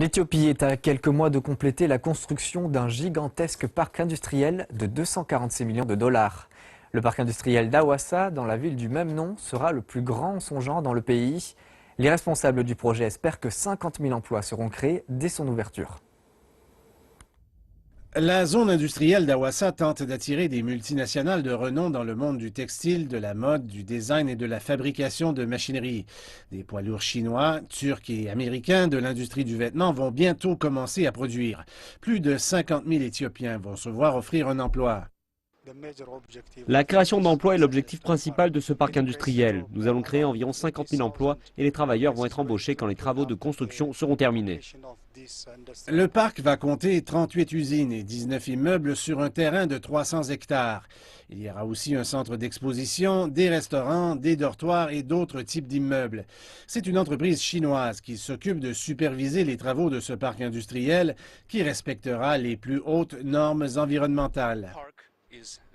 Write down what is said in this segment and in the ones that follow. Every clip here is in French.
L'Éthiopie est à quelques mois de compléter la construction d'un gigantesque parc industriel de 246 millions de dollars. Le parc industriel d'Awassa, dans la ville du même nom, sera le plus grand en son genre dans le pays. Les responsables du projet espèrent que 50 000 emplois seront créés dès son ouverture. La zone industrielle d'Awassa tente d'attirer des multinationales de renom dans le monde du textile, de la mode, du design et de la fabrication de machinerie. Des poids lourds chinois, turcs et américains de l'industrie du vêtement vont bientôt commencer à produire. Plus de 50 000 Éthiopiens vont se voir offrir un emploi. La création d'emplois est l'objectif principal de ce parc industriel. Nous allons créer environ 50 000 emplois et les travailleurs vont être embauchés quand les travaux de construction seront terminés. Le parc va compter 38 usines et 19 immeubles sur un terrain de 300 hectares. Il y aura aussi un centre d'exposition, des restaurants, des dortoirs et d'autres types d'immeubles. C'est une entreprise chinoise qui s'occupe de superviser les travaux de ce parc industriel qui respectera les plus hautes normes environnementales.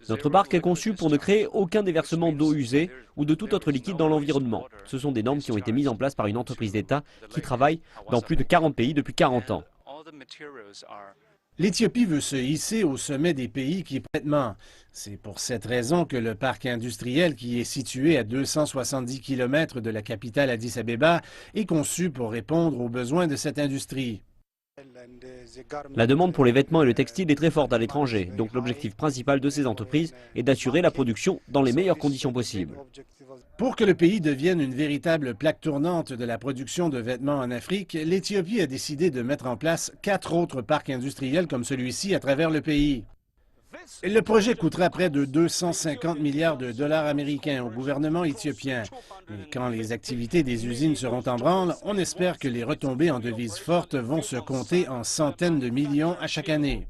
Notre parc est conçu pour ne créer aucun déversement d'eau usée ou de tout autre liquide dans l'environnement. Ce sont des normes qui ont été mises en place par une entreprise d'État qui travaille dans plus de 40 pays depuis 40 ans. L'Éthiopie veut se hisser au sommet des pays qui prêtent main. C'est pour cette raison que le parc industriel, qui est situé à 270 km de la capitale Addis-Abeba, est conçu pour répondre aux besoins de cette industrie. La demande pour les vêtements et le textile est très forte à l'étranger, donc l'objectif principal de ces entreprises est d'assurer la production dans les meilleures conditions possibles. Pour que le pays devienne une véritable plaque tournante de la production de vêtements en Afrique, l'Éthiopie a décidé de mettre en place 4 autres parcs industriels comme celui-ci à travers le pays. Le projet coûtera près de 250 milliards de dollars américains au gouvernement éthiopien. Et quand les activités des usines seront en branle, on espère que les retombées en devises fortes vont se compter en centaines de millions à chaque année.